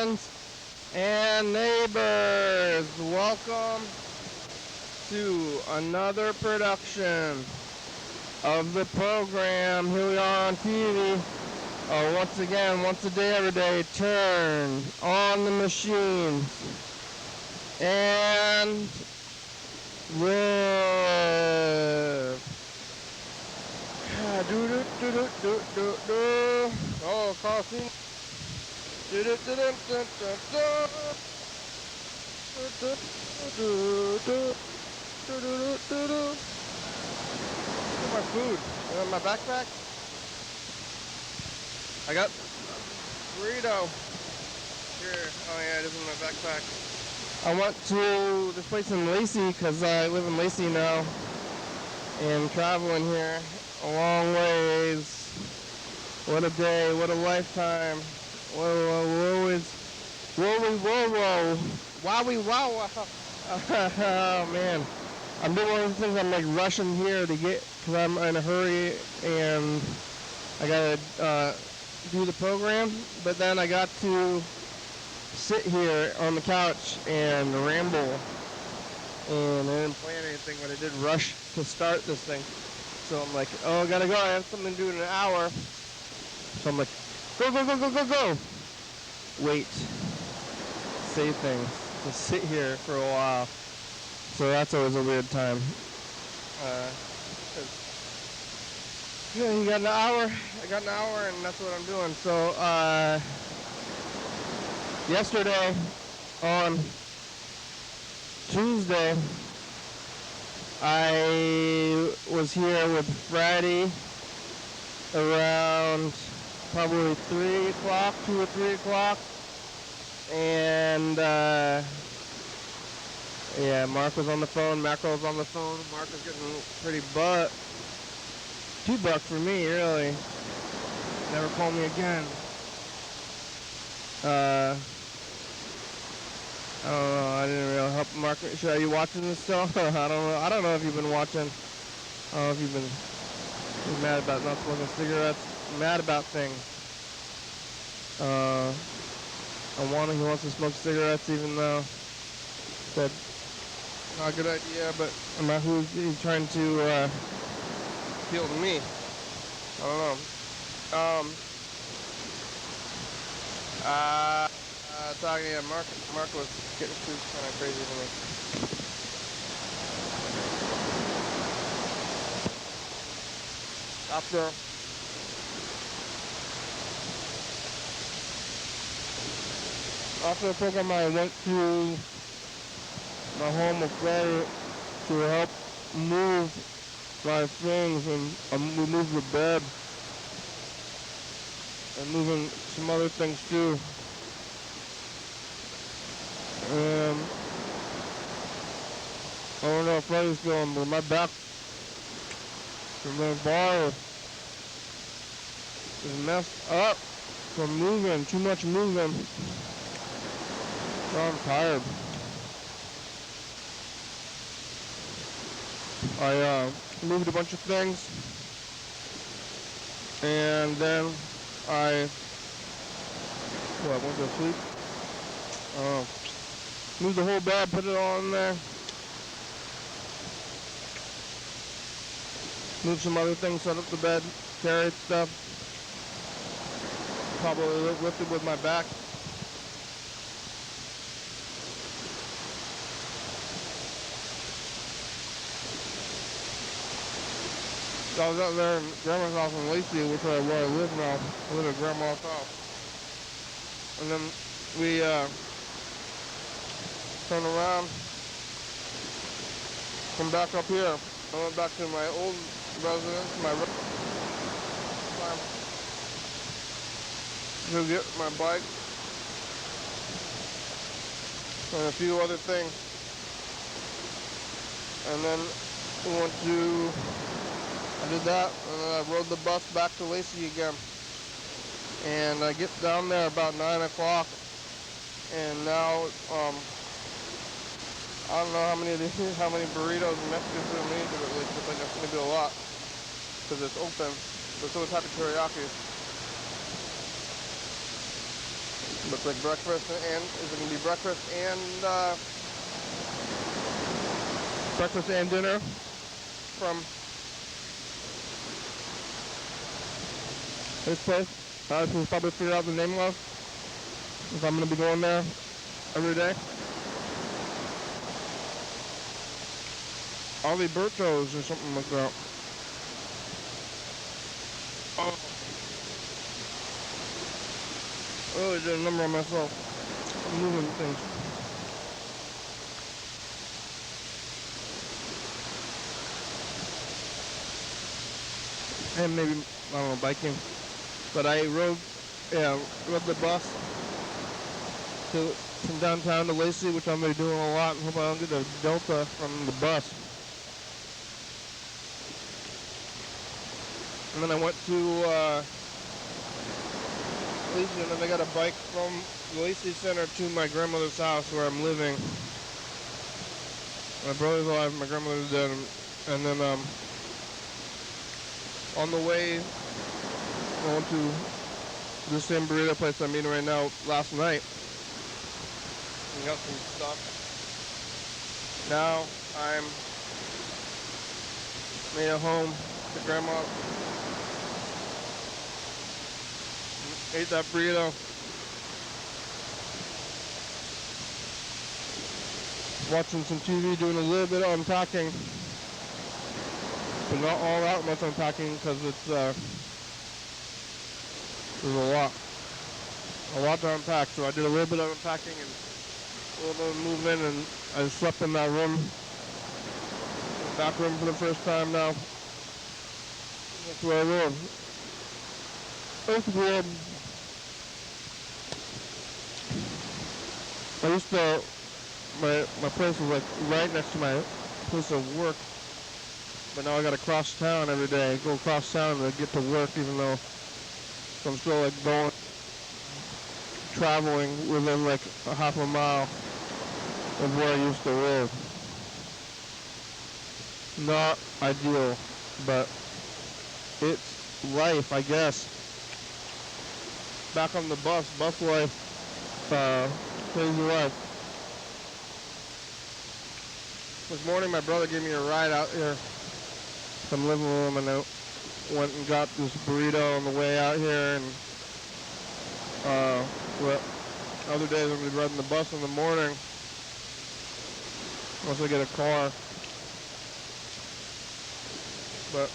friends and neighbors. Welcome to another production of the program. Here we are on TV. Once again, once a day, every day, turn on the machines and live. Oh, coffee. My food. My backpack. I got burrito here. Oh yeah, this is my backpack. I went to this place in Lacey because I live in Lacey now, and traveling here a long ways. What a day! What a lifetime! Whoa! Wowie wow! Oh man, I'm doing one of the things. I'm like rushing here to get because I'm in a hurry and I gotta do the program, but then I got to sit here on the couch and ramble, and I didn't plan anything, but I did rush to start this thing. So I'm like, oh, I gotta go. I have something to do in an hour. So I'm like, go. Wait. Say things. Just sit here for a while. So that's always a weird time. Yeah, you got an hour. I got an hour, and that's what I'm doing. So, yesterday on Tuesday, I was here with Friday around probably 3 o'clock, 2 or 3 o'clock. And, yeah, Mark was on the phone, Macro was on the phone. Mark was getting pretty $2 for me, really. Never call me again. I don't know. I didn't really help Mark. Are you watching this still? I don't know if you've been watching. I don't know if you've been mad about not smoking cigarettes. Mad about things. He wants to smoke cigarettes, even though that's not a good idea. But I'm not who's he's trying to appeal to me. I don't know. Talking to Mark was getting too kind of crazy for me. After the program, I went to my home of Friday to help move my things, and we moved the bed and moving some other things too. I don't know if Freddy's feeling, but my back from the bar is messed up from moving, too much moving. So I'm tired. I moved a bunch of things, and then I went to sleep. Moved the whole bed, put it all in there. Moved some other things, set up the bed, carried stuff. Probably lifted with my back. So I was out there in Grandma's house in Lacey, which is where I live now. I live at Grandma's house. And then we turned around, come back up here. I went back to my old residence, to get my bike and a few other things. And then we I did that, and then I rode the bus back to Lacey again. And I get down there about 9 o'clock, and now, I don't know how many burritos and Mexican food I'm eating, but it's going to be a lot, because it's open, but so it's happy teriyaki. Looks like breakfast, and is it gonna be breakfast and dinner from this place? I should probably figure out the name of, if I'm gonna be going there every day. Alberto's or something like that. Oh, I did a number on myself. I'm moving things. And maybe, I don't know, biking. But I rode the bus from downtown to Lacey, which I'm going to be doing a lot. I hope I don't get a delta from the bus. And then I went to Lacey, and then I got a bike from the Lacey Center to my grandmother's house where I'm living. My brother's alive, my grandmother's dead, and then on the way, I went to the same burrito place I'm eating right now last night. And got some stuff. Now I'm made it home to grandma. Ate that burrito. Watching some TV, doing a little bit of unpacking. But not all that much unpacking because it's there's a lot to unpack. So I did a little bit of unpacking and a little bit of movement, and I slept in that room, the back room for the first time now. That's where I live. That's weird. I used to, my place was like right next to my place of work. But now I gotta cross town every day. Go across town to get to work, even though I'm still like traveling within like a half a mile of where I used to live. Not ideal, but it's life, I guess. Back on the bus life, crazy life. This morning my brother gave me a ride out here. Some living room, and I went and got this burrito on the way out here, and other days I'm going to be riding the bus in the morning once I get a car. But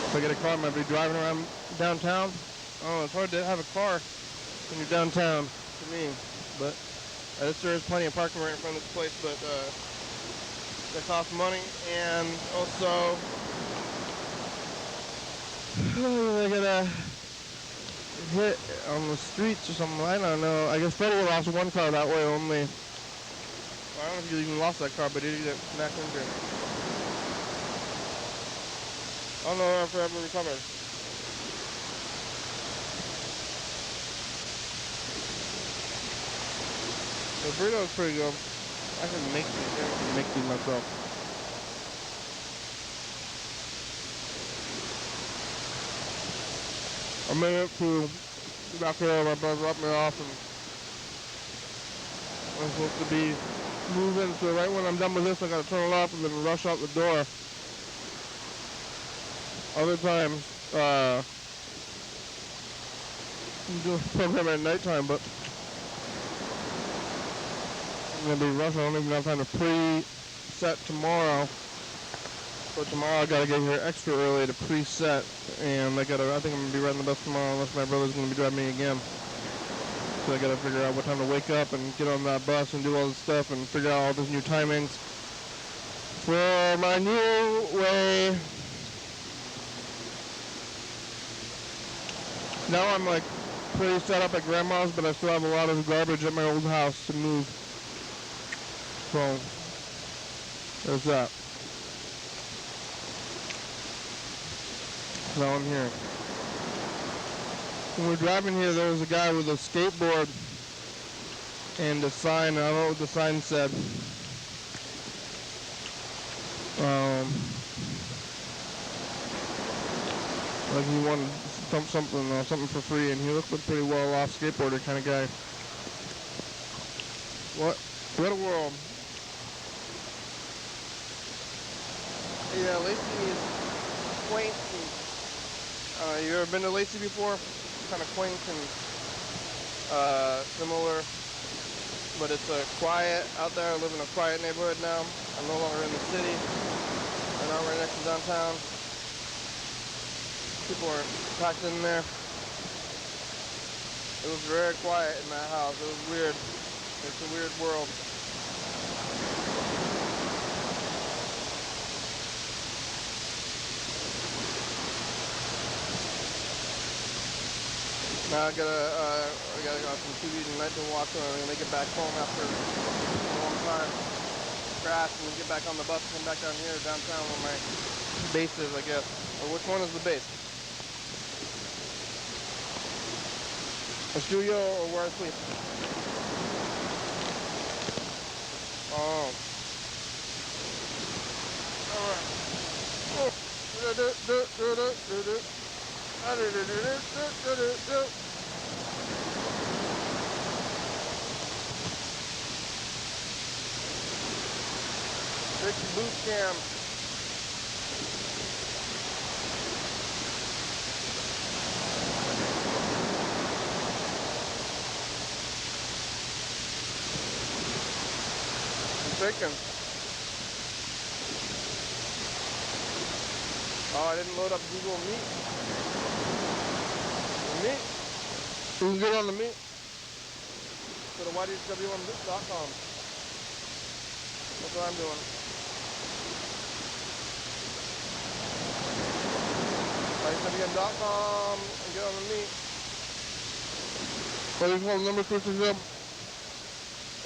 if I get a car, I might be driving around downtown. Oh, it's hard to have a car when you're downtown to me, but there is plenty of parking right in front of this place, but they cost money, and also they're gonna hit on the streets or something. I don't know. I guess Freddie lost one car that way only. I don't know if he even lost that car, but he did get smacked into it. I don't know if I ever recovered. The burrito is pretty good. I can make these myself. I made it to back there. My brother dropped me off, and I'm supposed to be moving. So right when I'm done with this, I gotta turn it off and then rush out the door. Other times, I'm doing a program at nighttime, but I'm gonna be rushing. I don't even have time to pre-set tomorrow. So tomorrow I gotta get here extra early to pre-set, and I think I'm gonna be riding the bus tomorrow unless my brother's gonna be driving me again. So I gotta figure out what time to wake up and get on that bus and do all this stuff and figure out all those new timings for my new way. Now I'm like pretty set up at grandma's, but I still have a lot of garbage at my old house to move. So there's that. Now I'm here. When we're driving here, there was a guy with a skateboard and a sign. I don't know what the sign said. Like he wanted something for free, and he looked like a pretty well-off skateboarder kind of guy. What a world. Yeah, Lacey is quaint. And, you ever been to Lacey before? Kind of quaint and similar, but it's quiet out there. I live in a quiet neighborhood now. I'm no longer in the city. I'm not right next to downtown. People are packed in there. It was very quiet in that house. It was weird. It's a weird world. Now I gotta go some TV tonight to watch when I'm gonna get back home after a long time. Crash and get back on the bus and come back down here downtown where my base is, I guess. Or which one is the base? A studio or where I sleep? Oh. Alright. Big boot camp. Chicken. Oh, I didn't load up Google Meet. The meat. You can get on the meat. Go to YDHWM.com. That's what I'm doing. YDHWM.com and get on the meat. Well, there's one number 360.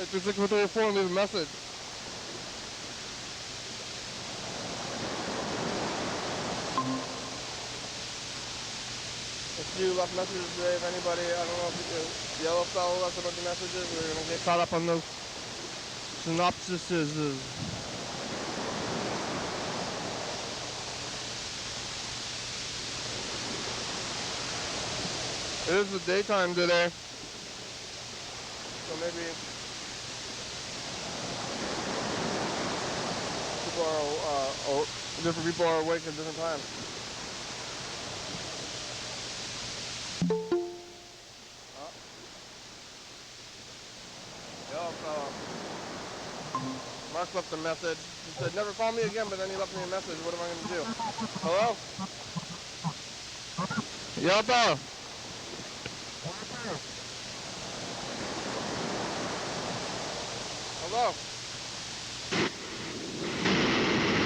It's 364 and leave a message. A few left messages today, if anybody, I don't know if the yellow fellow left a bunch of messages, we're going to get caught up on those synopsises. It is the daytime today, so maybe people are, different people are awake at different times. Mark left a message. He said, never call me again, but then he left me a message. What am I going to do? Hello? Yellow. Hello?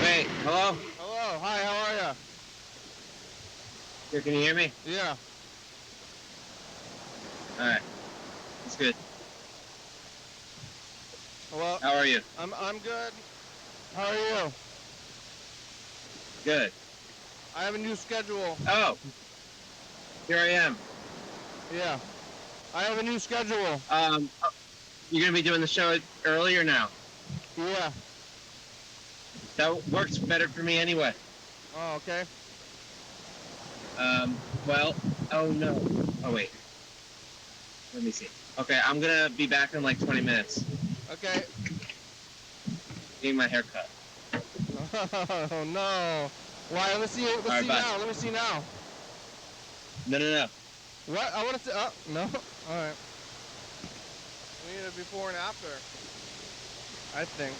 Hey, hello? Hello. Hi, how are ya? Here, can you hear me? Yeah. Alright. That's good. Well, how are you? I'm good. How are you? Good. I have a new schedule. Oh. Here I am. Yeah. I have a new schedule. You're gonna be doing the show early or now? Yeah. That works better for me anyway. Oh, okay. Well, oh no. Oh wait. Let me see. Okay, I'm gonna be back in like 20 minutes. Okay. Getting my hair cut. Oh no. Why? Let's see Bye. now. Let me see now. No. What? I want to see. Oh, no. Alright. We need a before and after. I think.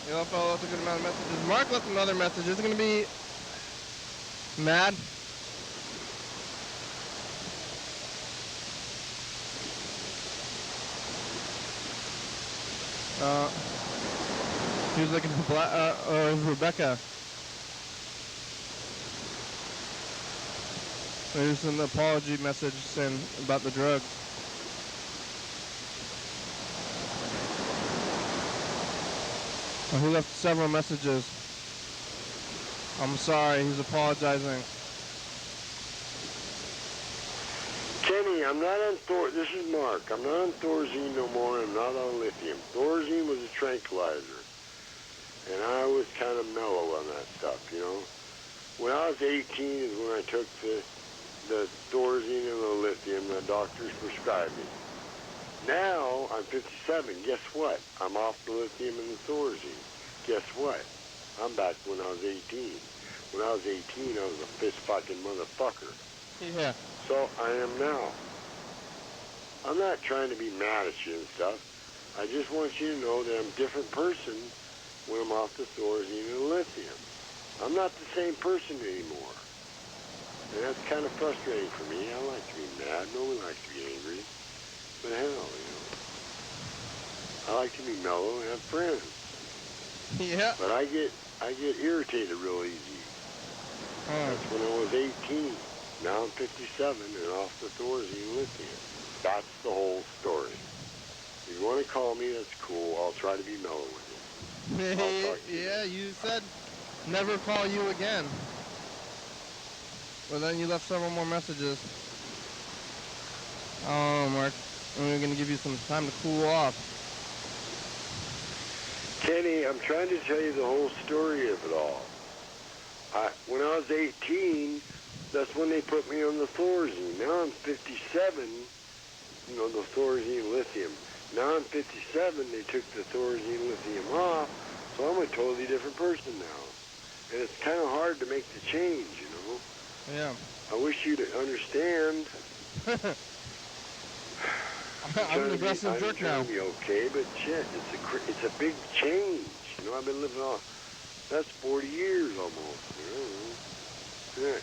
Yellow fellow left a good amount of messages. Mark left another message. Is it going to be mad? He was looking for Rebecca. There's an apology message saying about the drugs. Oh, he left several messages. I'm sorry, he's apologizing. Kenny, I'm not on this is Mark. I'm not on Thorazine no more. I'm not on lithium. Thorazine was a tranquilizer. And I was kind of mellow on that stuff, you know. when I was 18 is when I took the Thorazine and the lithium the doctors prescribed me. Now I'm 57. Guess what? I'm off the lithium and the Thorazine. Guess what? I'm back when I was 18. When I was 18, I was a fist fucking motherfucker. Yeah. So I am now. I'm not trying to be mad at you and stuff. I just want you to know that I'm a different person when I'm off the Thorazine and the lithium. I'm not the same person anymore. And that's kind of frustrating for me. I like to be mad. No one likes to be angry. But hell, I like to be mellow and have friends. Yeah. But I get irritated real easy. That's when I was 18. Now I'm 57 and off the Thorazine lithium. That's the whole story. If you want to call me, that's cool. I'll try to be mellow with you. I'll talk to you. Yeah, you said never call you again. Well, then you left several more messages. Oh, Mark. And we're going to give you some time to cool off. Kenny, I'm trying to tell you the whole story of it all. When I was 18, that's when they put me on the Thorazine. Now I'm 57, the Thorazine lithium. Now I'm 57, they took the Thorazine lithium off, so I'm a totally different person now. And it's kind of hard to make the change, Yeah. I wish you'd understand. I'm an aggressive jerk now. I'm trying to be okay, but shit, it's a big change. I've been living off. That's 40 years almost. Yeah.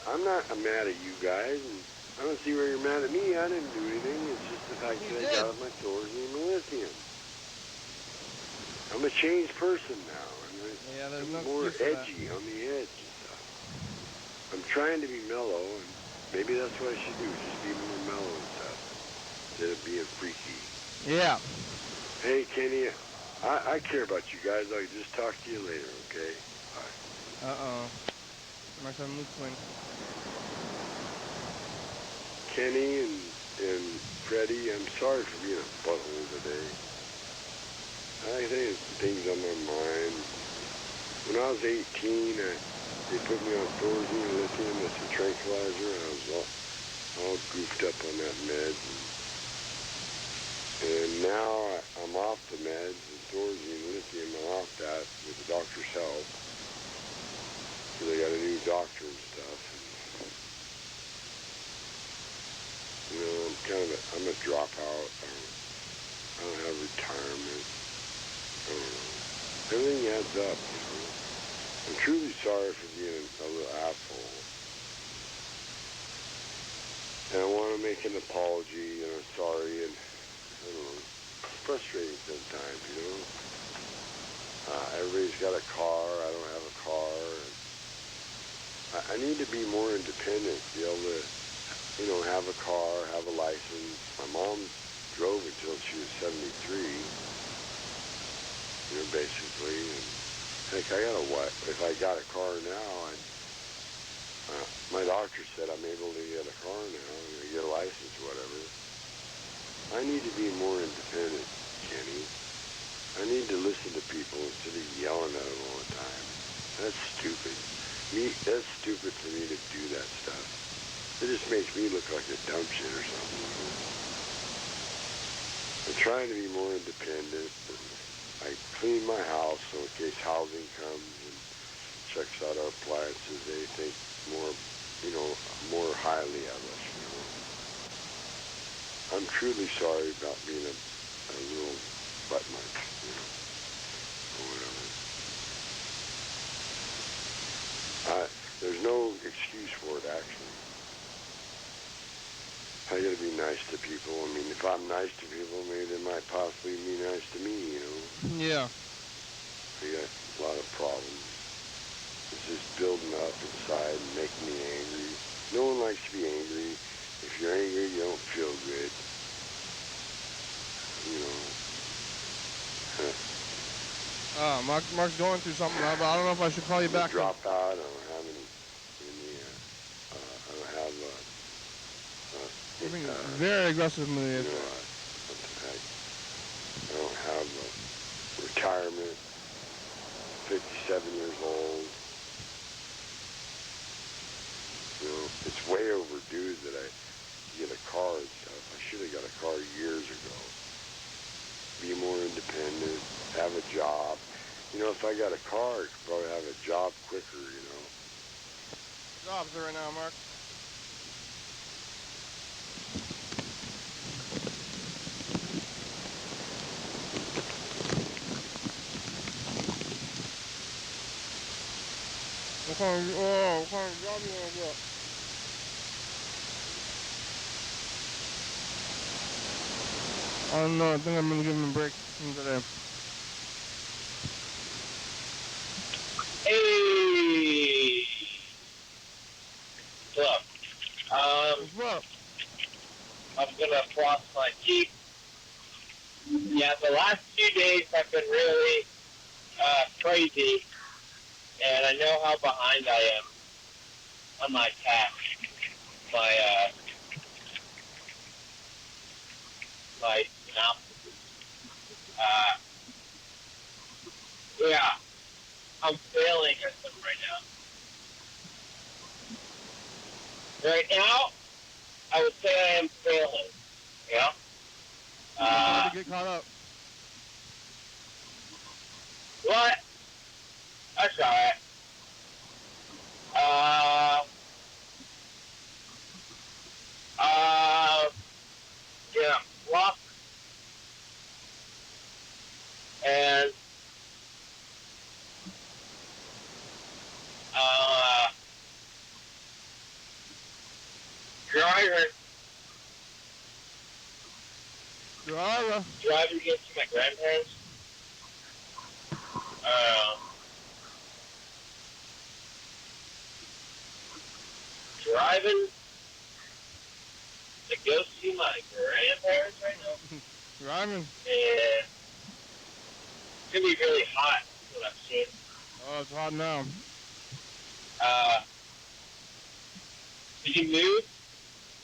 I'm not mad at you guys, and I don't see where you're mad at me. I didn't do anything. It's just the fact that I got my Thorazine and lithium. I'm a changed person now. There's no more excuse for edgy on the edge and stuff. I'm trying to be mellow, and maybe that's what I should do, just be more mellow and stuff, instead of being freaky. Yeah. Hey, Kenny, I care about you guys. I'll just talk to you later, okay? Bye. Uh-oh. My son mood swing. Kenny and Freddie, I'm sorry for being a butthole today. I think it's things on my mind. When I was 18, they put me on Thorazine lithium as a tranquilizer, and I was all goofed up on that med. And now I'm off the meds, and Thorazine lithium, I'm off that with the doctor's help. So they got a new doctor and stuff. And, I'm a dropout. I don't have retirement. I don't know. Everything adds up, I'm truly sorry for being a little asshole. And I want to make an apology, sorry, and I don't know, it's frustrating sometimes, Everybody's got a car, I don't have a car. And I need to be more independent, be able to, have a car, have a license. My mom drove until she was 73, basically. And heck, if I got a car now, my doctor said I'm able to get a car now, get a license or whatever. I need to be more independent, Kenny. I need to listen to people instead of yelling at them all the time. That's stupid. That's stupid for me to do that stuff. It just makes me look like a dumb shit or something. I'm trying to be more independent. I clean my house so in case housing comes and checks out our appliances, they think more highly of us. I'm truly sorry about being a little butt munch, or whatever. There's no excuse for it, actually. I gotta be nice to people. If I'm nice to people, maybe they might possibly be nice to me, Yeah. I got a lot of problems. It's just building up inside and making me angry. No one likes to be angry. If you're angry, you don't feel good. Mark's going through something now, but I don't know if I should call you back. Drop out. I don't have any. I don't have. You're being very aggressive mood. What the heck? I don't have retirement. 57 years old. You know, it's way overdue that I get a car and stuff. I should have got a car years ago. Be more independent, have a job. You know, if I got a car, I could probably have a job quicker, you know. Jobs right now, Mark. What kind of job you want to get? I don't know. I think I'm going to give him a break today. Hey! Look, What's up? I'm gonna floss my teeth. Yeah, the last few days have been really crazy, and I know how behind I am on my cash. My yeah, I'm failing at them right now. Right now, I would say I am failing. Yeah. Hard to get caught up. What? That's alright. Yeah, luck and driving to get to my grandparents. Driving to go see my grandparents right now. Driving. And it's gonna be really hot, is what I'm seeing. Oh, it's hot now. Did you move?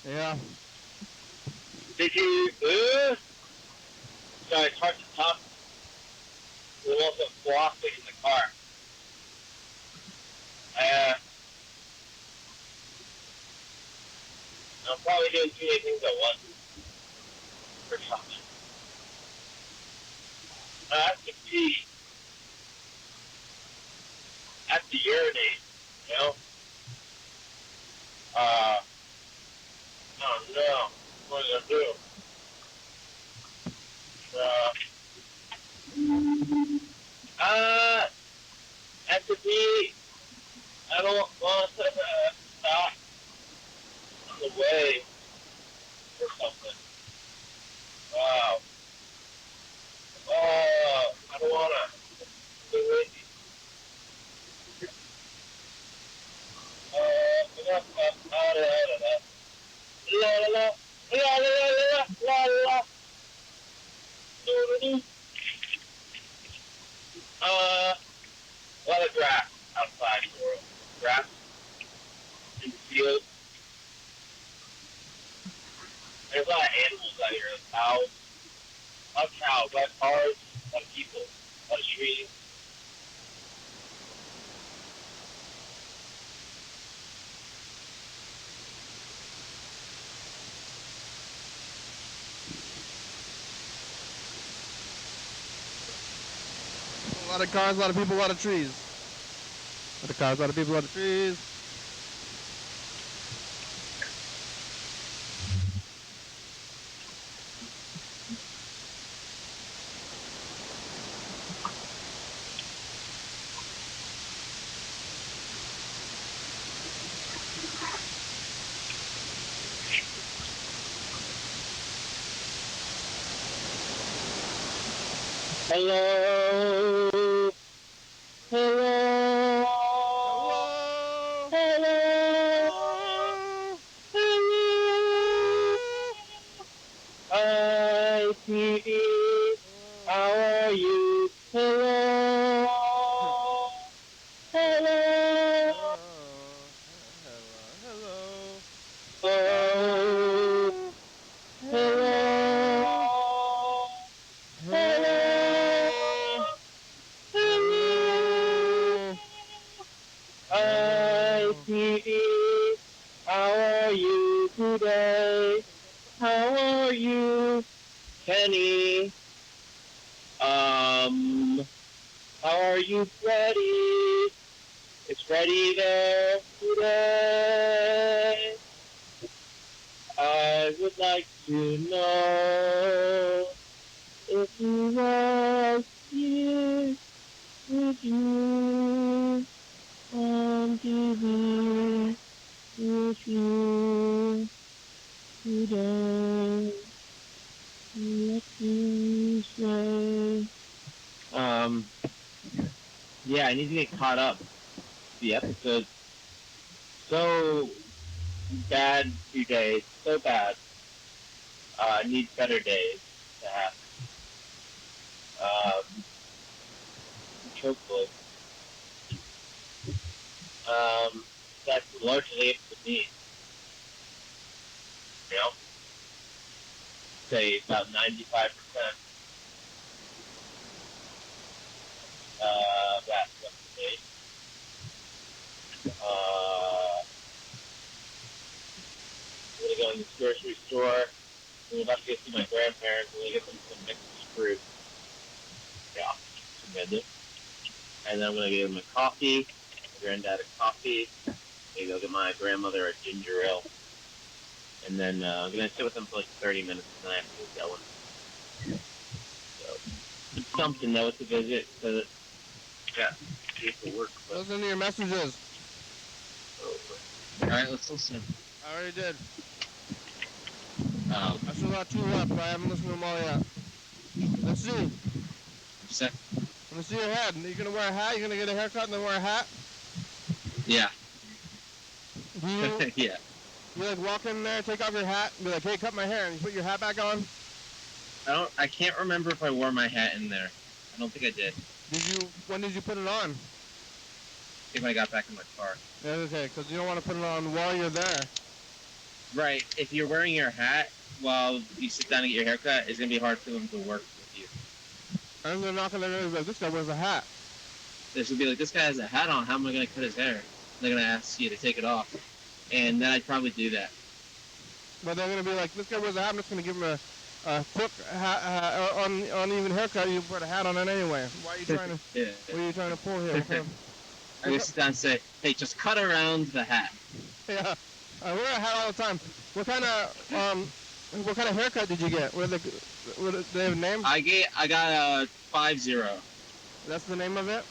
Yeah. Did you move? Sorry, it's hard to talk. We're also flossing in the car. I'm probably doing too many things at once. Or something. I have to pee. I have to urinate, you know? Oh no. What am I gonna do? Have to pee. I don't want to stop on the way or something. Wow. Oh, I don't want to. Too lazy. La la la. La la la la la la. A lot of grass outside for us. Grass in the field. There's a lot of animals out here. Cows. A lot of cows. A lot of cars. A lot of people. A lot of trees. A lot of cars, a lot of people, a lot of trees. A lot of cars, a lot of people, a lot of trees. Hello. Hello. Hello. Hello. Hello. Hi, TV. How are you? Hello. Hello. Hello. Hello. Hello. TV. How are you today? How are you, Kenny? How are you, Freddie? Is Freddie there today? I would like to know if he was here, would you want to be with you today? What do you say? Yeah, I need to get caught up. The episode so bad 2 days, so bad. Need better days to happen. Hopefully. That's largely it for me. You know? Say about 95%. That's up to date. I'm gonna go in the grocery store. I'm about to go see my grandparents. I'm gonna get them some mixed fruit. Yeah, tremendous. And then I'm gonna give them a coffee. My granddad a coffee. Maybe go get my grandmother a ginger ale. And then I'm gonna sit with them for like 30 minutes, and then I have to get going. So it's something though. It's a visit. So yeah, people work. Listen to your messages. All right, let's listen. I already did. I still got 2 left, but I haven't listened to them all yet. Let's see. Set. Let me see your head. You gonna wear a hat? You gonna get a haircut and then wear a hat? Yeah. Do you, Yeah. you like walk in there, take off your hat, and be like, hey, cut my hair, and you put your hat back on? I can't remember if I wore my hat in there. I don't think I did. When did you put it on? I think when I got back in my car. Yeah, okay, because you don't want to put it on while you're there. Right. If you're wearing your hat while you sit down and get your haircut, it's going to be hard for them to work with you. And they're not going to be like, this guy wears a hat. They should be like, this guy has a hat on, how am I going to cut his hair? They're going to ask you to take it off. And then I'd probably do that. But they're going to be like, this guy wears a hat, I'm just going to give him a quick uneven haircut. You put a hat on it anyway. Why are you trying to, Yeah. what are you trying to pull here? I would sit down and say, hey, just cut around the hat. Yeah. I wear a hat all the time. What kind of haircut did you get? What do they have a name? I got a 5-0. That's the name of it?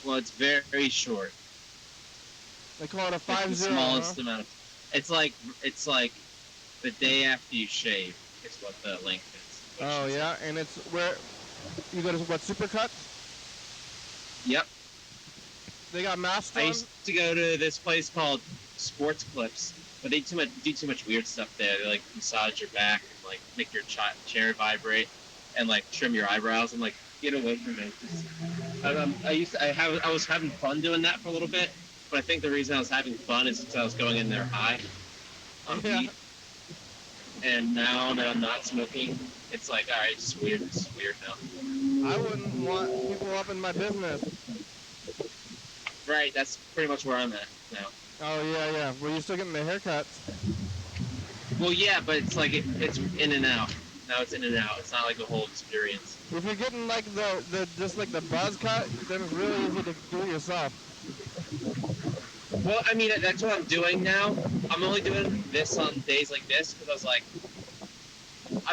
Well, it's very, very short. They call it a 5-0. It's the smallest amount of. It's like the day after you shave is what the length is. Oh yeah, and it's where you go to what, Supercuts? Yep. They got masks I on? used to go to this place called Sports Clips, but they do too much weird stuff there. They like massage your back and like make your chair vibrate and like trim your eyebrows. I'm like, get away from me. I was having fun doing that for a little bit, but I think the reason I was having fun is because I was going in there high on weed. And now that I'm not smoking, it's like, all right, it's weird. It's weird now. I wouldn't want people up in my business. Right, that's pretty much where I'm at now. Oh yeah. Well, you're still getting the haircuts. Well, yeah, but it's like it's in and out. Now it's in and out. It's not like a whole experience. If you're getting like the just like the buzz cut, then it's really easy to do it yourself. Well, I mean, that's what I'm doing now. I'm only doing this on days like this because I was like,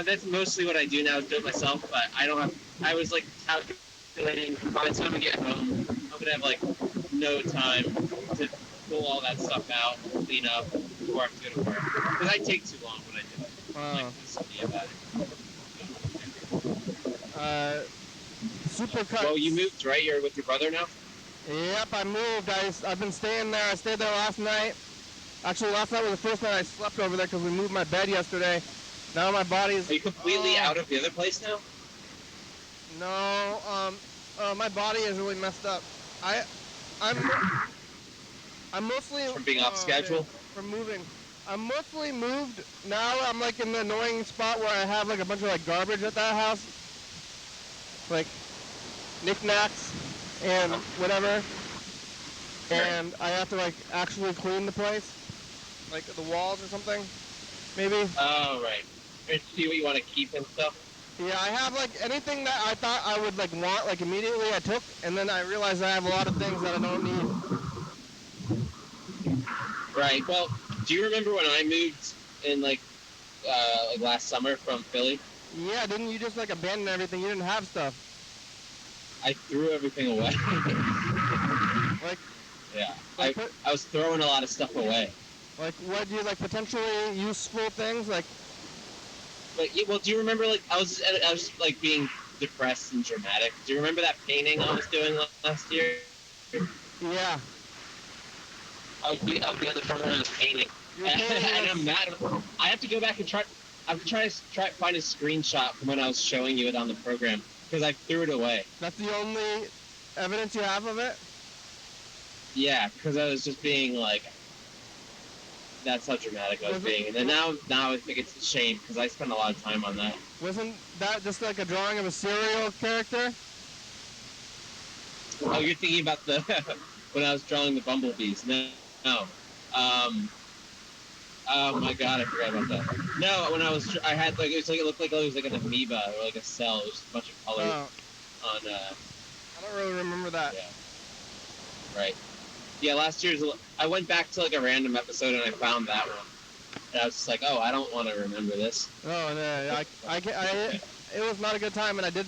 that's mostly what I do now is do it myself. But I don't have. I was like calculating by the time I get home, I'm gonna have like no time to pull all that stuff out, clean up before I'm going to work. Because I take too long when I do it. I'm like, listen to me about it. Supercuts. Well, you moved, right? You're with your brother now? Yep, I moved. I've been staying there. I stayed there last night. Actually, last night was the first night I slept over there because we moved my bed yesterday. Now my body's... Are you completely out of the other place now? No, my body is really messed up. I'm mostly... From being off schedule? From moving. I'm mostly moved. Now I'm like in the annoying spot where I have like a bunch of like garbage at that house. Like knickknacks and whatever. and I have to like actually clean the place, like the walls or something, maybe. Oh, right. And see what you want to keep and stuff. Yeah, I have like anything that I thought I would like want like immediately I took, and then I realized I have a lot of things that I don't need. Right. Well, do you remember when I moved in like last summer from Philly? Yeah, didn't you just like abandon everything? You didn't have stuff. I threw everything away. Like, yeah. like I was throwing a lot of stuff away. like what do you like potentially useful things like? Well, do you remember like I was like being depressed and dramatic. Do you remember that painting I was doing last year? Yeah. I'll be on the front of this painting, and I'm mad. I have to go back and try. I'm trying to find a screenshot from when I was showing you it on the program because I threw it away. That's the only evidence you have of it? Yeah, because I was just being like, that's how dramatic I was being. And then now I think it's a shame because I spent a lot of time on that. Wasn't that just like a drawing of a serial character? Oh, you're thinking about the when I was drawing the bumblebees? No. Oh my god, I forgot about that. No, when I had like it looked like it was like an amoeba or like a cell. It was just a bunch of colors on. I don't really remember that. Yeah. Right. Yeah, last year's. I went back to like a random episode and I found that one, and I was just like, oh, I don't want to remember this. Oh no, it was not a good time, and I did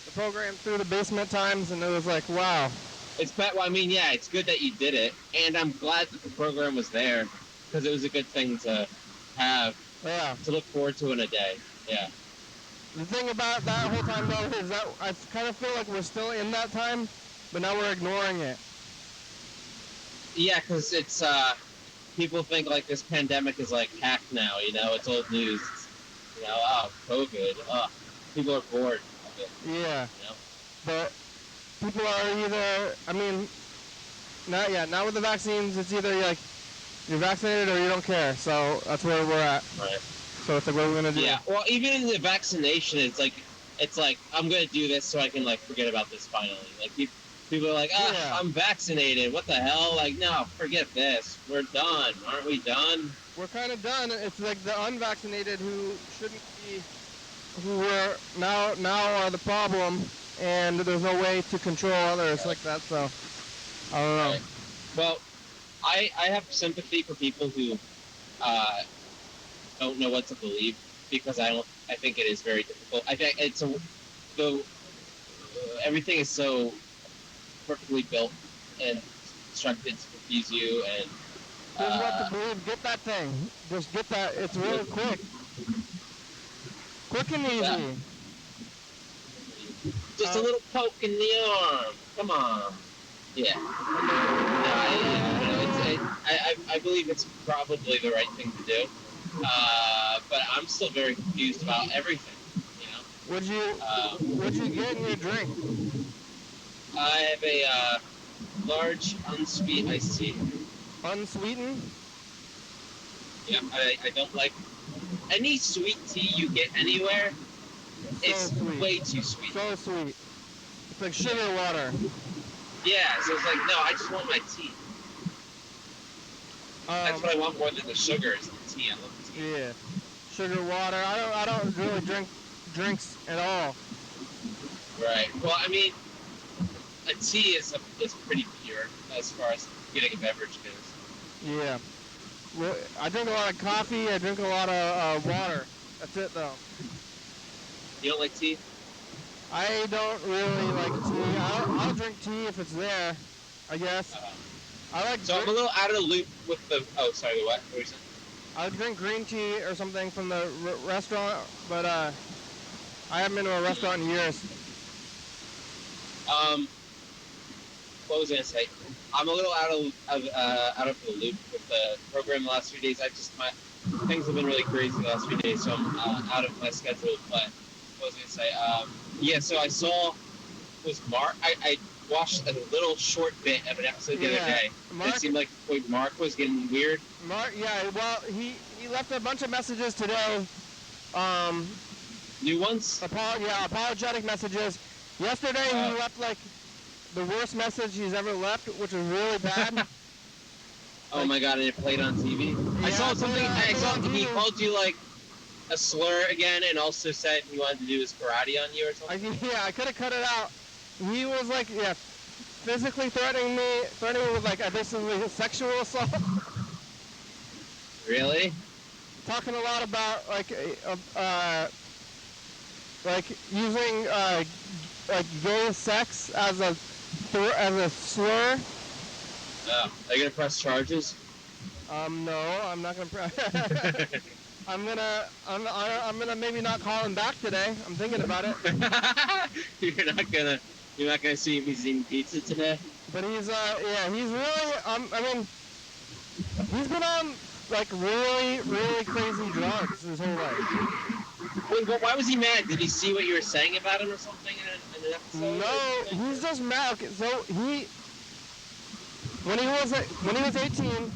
the program through the basement times, and it was like, wow. It's bad. Well, I mean, yeah, it's good that you did it, and I'm glad that the program was there because it was a good thing to have. Yeah. To look forward to in a day. Yeah. The thing about that whole time though is that I kind of feel like we're still in that time, but now we're ignoring it. Yeah, because it's people think like this pandemic is like hacked now. You know, it's old news. You know, oh, COVID. People are bored of it. Yeah. You know? But people are either, I mean, now with the vaccines, it's either like you're vaccinated or you don't care. So that's where we're at. Right. So it's like, what are we gonna do? Yeah. Well, even in the vaccination, it's like I'm gonna do this so I can like forget about this finally. Like people are like, I'm vaccinated. What the hell? Like, no, forget this. We're done. Aren't we done? We're kind of done. It's like the unvaccinated who shouldn't be, who were now are the problem, and there's no way to control others like that. So I don't know. Right. Well, I have sympathy for people who don't know what to believe because I think it is very difficult. I think everything is so perfectly built and constructed to confuse you and. Here's what to believe. Get that thing. Just get that. It's really quick. Quick and easy. Yeah. Just a little poke in the arm. Come on. Yeah. I believe it's probably the right thing to do. But I'm still very confused about everything. You know. What'd you get in your drink? I have a large unsweet iced tea. Unsweetened? Yeah, I don't like any sweet tea you get anywhere. It's way too sweet. So sweet. It's like sugar water. Yeah, so it's like, no, I just want my tea. That's what I want more than the sugar is the tea. I love the tea. Yeah. Sugar water. I don't really drink drinks at all. Right. Well, I mean, a tea is pretty pure as far as getting a beverage goes. Yeah. Well, I drink a lot of coffee. I drink a lot of water. That's it, though. You don't like tea? I don't really like tea. I'll drink tea if it's there, I guess. I like. So I'm a little out of the loop with the. Oh, sorry. What were you saying? I'll drink green tea or something from the restaurant, but I haven't been to a restaurant in years. What was I gonna say? I'm a little out of the loop with the program the last few days. Things have been really crazy the last few days, so I'm out of my schedule. But what was I gonna say? Yeah. So I saw was Mark. I watched a little short bit of an episode the other day. It seemed like Mark was getting weird. Mark, yeah. Well, he left a bunch of messages today. New ones? Apologetic messages. Yesterday he left like the worst message he's ever left, which is really bad. Oh my god, and it played on TV? I saw something, I saw he called you like a slur again and also said he wanted to do his karate on you or something. I could have cut it out. He was like, physically threatening me with like this is sexual assault. Really? Talking a lot about like using like gay sex as a slur. Oh, are you gonna press charges? No, I'm not gonna. I'm gonna maybe not call him back today. I'm thinking about it. You're not gonna see him eating pizza today. But he's he's really I mean, he's been on like really crazy drugs his whole life. Wait, but why was he mad? Did he see what you were saying about him or something in an episode? No, he's just mad. Okay, so when he was 18,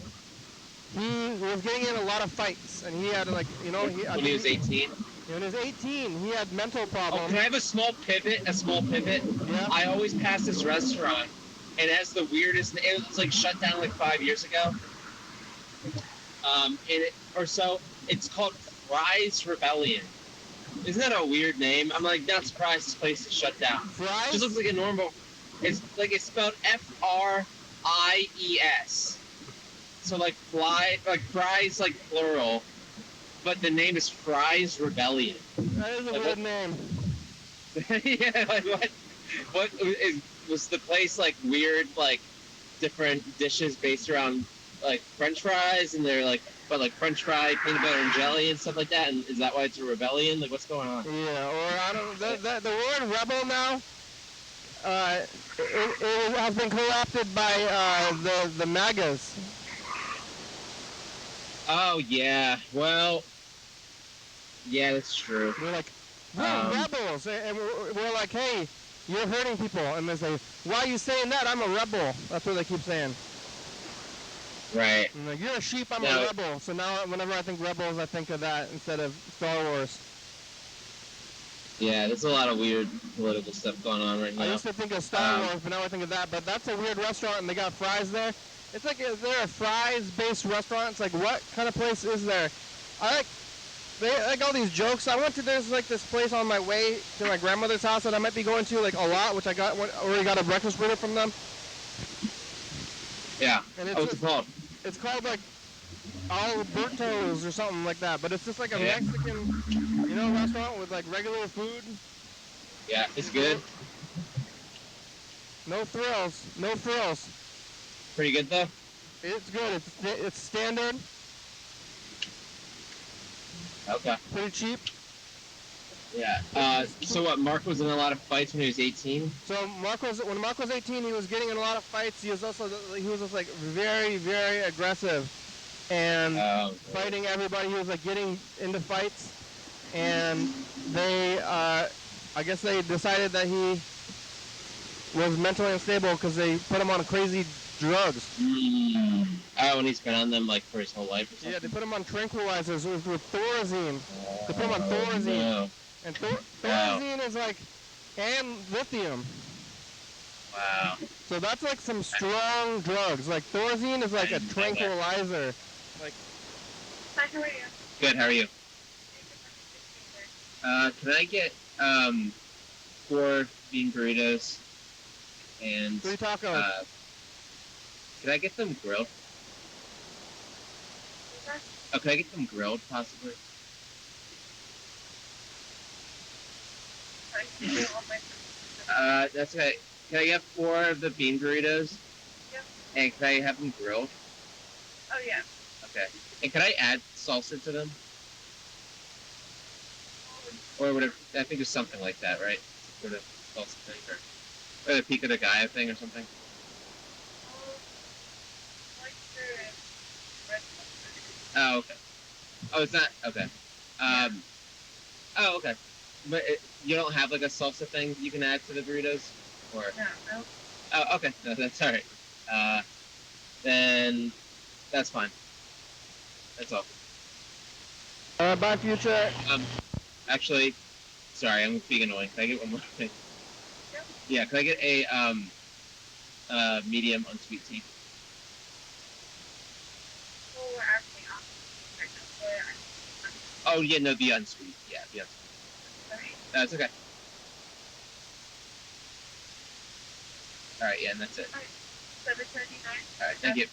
he was getting in a lot of fights, and he had like when he was 18. When he was 18, he had mental Oh, problems. can I have a small pivot? Yeah. I always pass this restaurant, and it has the weirdest. It was like shut down like 5 years ago. It's called Fry's Rebellion. Isn't that a weird name? I'm like not surprised this place is shut down. Fries? It just looks like a normal. It's spelled Fries. So like fries like plural, but the name is Fry's Rebellion. That is a weird name. Yeah, like was the place like weird, like different dishes based around like French fries, and they're like, but like French fry, peanut butter and jelly and stuff like that, and is that why it's a rebellion? Like what's going on? Yeah, or I don't. The word rebel now. It has been co-opted by the MAGAs. Oh yeah, well, yeah, that's true. We're like, we're rebels, and we're like, hey, you're hurting people, and they say, why are you saying that? I'm a rebel. That's what they keep saying. Right. And like, you're a sheep, I'm a rebel. So now, whenever I think rebels, I think of that instead of Star Wars. Yeah, there's a lot of weird political stuff going on right now. I used to think of Star Wars, but now I think of that. But that's a weird restaurant, and they got fries there. It's like, is there a fries-based restaurant? It's like, what kind of place is there? They like all these jokes. There's like this place on my way to my grandmother's house that I might be going to like a lot, which I already got a breakfast burrito from them. Yeah. And what's it called? It's called like Alberto's or something like that, but it's just like a Mexican, restaurant with like regular food. Yeah, it's good. No frills. Pretty good though. It's good. It's standard. Okay. Pretty cheap. Yeah. So what? Mark was in a lot of fights when he was 18. So when Mark was 18, he was getting in a lot of fights. He was just like very, very aggressive and fighting everybody. He was like getting into fights, and they, I guess they decided that he was mentally unstable because they put him on crazy drugs. Oh, and he's been on them like for his whole life or something? Yeah, they put him on tranquilizers with Thorazine. They put him on Thorazine. No. And Thorazine is like, and lithium. Wow. So that's like some strong drugs. Like Thorazine is like a tranquilizer. Like. Hi, how are you? Good, how are you? Can I get 4 bean burritos and 3 tacos. Can I get them grilled? Oh, can I get them grilled, possibly? That's okay. Can I get 4 of the bean burritos? Yep. And can I have them grilled? Oh, yeah. Okay. And can I add salsa to them? Or whatever. I think there's something like that, right? For the salsa thing, or the pico de gallo thing or something. Oh, okay. Oh, it's not okay. Oh, okay. But you don't have like a salsa thing you can add to the burritos, or? No. Oh, okay. No, that's all right. Then that's fine. That's all. Bye, future. Actually, sorry, I'm being annoying. Can I get one more thing? Yep. Yeah. Can I get a medium unsweet tea. Well, we're asking Oh yeah, no, the unsweet. Yeah, the unsweet. sorry. That's okay. All right, yeah, and that's it. $7.79. All right, thank you.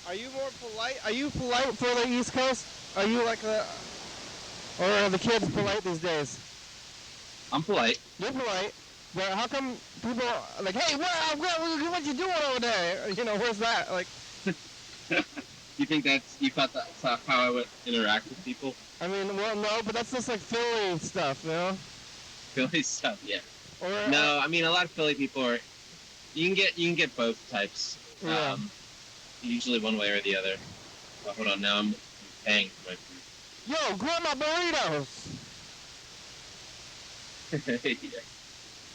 Are you more polite? Are you polite for the East Coast? Are you like the, or are the kids polite these days? I'm polite. You're polite, but how come people are like, hey, what you doing over there? You know, where's that? Like, You think you thought that's how I would interact with people? I mean, well, no, but that's just like Philly stuff, you know? Philly stuff, yeah. Or, No, I mean a lot of Philly people are. You can get both types. Yeah. Usually one way or the other. Oh, hold on, now I'm paying for my food. Yo, grab my burritos. Yeah.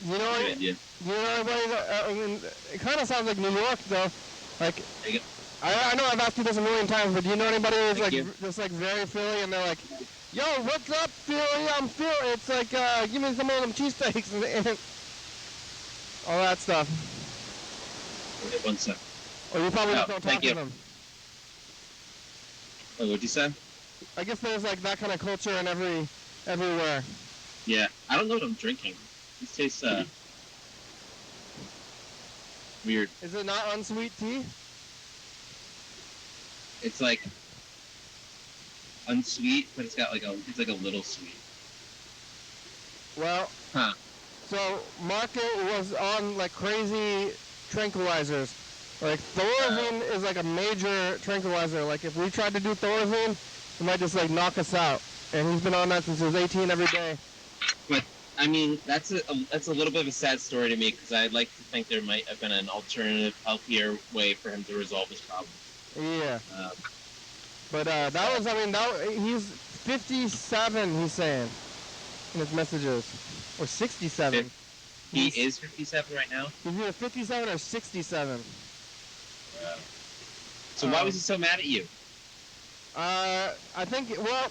You know, Good idea. you know anybody that, I mean, it kind of sounds like New York though. Like, There you go. I know I've asked you this a million times, but do you know anybody who's Thank like you. just like very Philly and they're like, yo, what's up, Philly? I'm Philly. It's like, give me some of them cheesesteaks and all that stuff. Wait, 1 sec. Or you probably just Oh, don't thank talk you. to them. Oh, what'd you say? I guess there's like that kind of culture in everywhere. Yeah, I don't know what I'm drinking. This tastes weird. Is it not unsweet tea? It's like unsweet, but it's got like a little sweet. Well, Huh. so Marco was on like crazy tranquilizers. Like Thorazine is like a major tranquilizer. Like if we tried to do Thorazine, it might just like knock us out. And he's been on that since he was 18 every day. But I mean, that's a little bit of a sad story to me because I'd like to think there might have been an alternative, healthier way for him to resolve this problem. Yeah. Um, But that was, I mean, he's 57, he's saying, in his messages. Or 67. he is 57 right now. He's either 57 or 67. So why was he so mad at you? I think, well,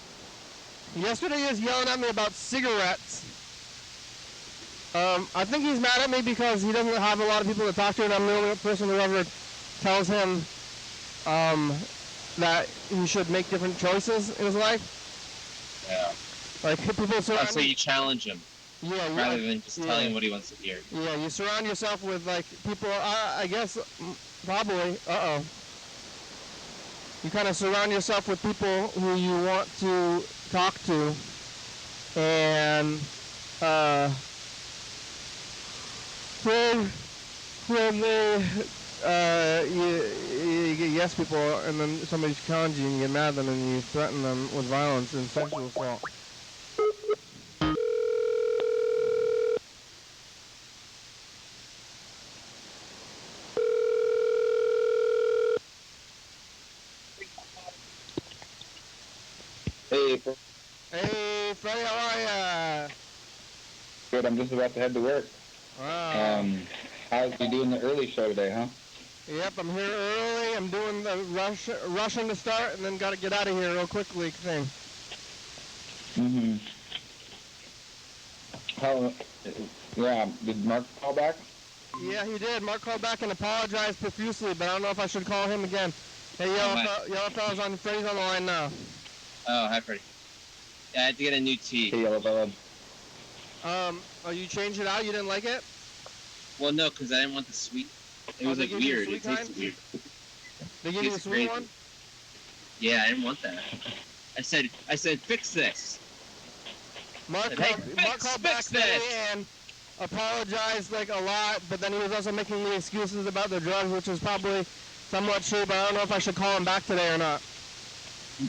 yesterday he was yelling at me about cigarettes. I think he's mad at me because he doesn't have a lot of people to talk to, and I'm the only person who ever tells him that he should make different choices in his life. Yeah. Like people surround So you challenge him rather than just telling him what he wants to hear. Yeah, you surround yourself with like people. I guess probably. You kind of surround yourself with people who you want to talk to, and when they you get yes people, and then somebody challenges you and you get mad at them and you threaten them with violence and sexual assault. Hey, Hey, Freddie, how are ya? good. I'm just about to head to work. Wow. How's you doing the early show today, huh? Yep, I'm here early. I'm doing the rushing to start, and then got to get out of here real quickly thing. Mm-hmm. How? Yeah. Did Mark call back? Yeah, he did. Mark called back and apologized profusely, but I don't know if I should call him again. Hey, yellow fella's on. Freddie's on the line now. Oh, hi, Freddie. Yeah, I had to get a new tea. Hey, yellow fella. Oh, you changed it out? You didn't like it? Well, no, because I didn't want the sweet. It was they like gave you the weird. sweet It tasted kind? weird. They gave you the Tastes sweet crazy. one? Yeah, I didn't want that. I said, fix this. Mark Hey, called back fix today this! and apologized like a lot, but then he was also making the excuses about the drugs, which is probably somewhat true, but I don't know if I should call him back today or not.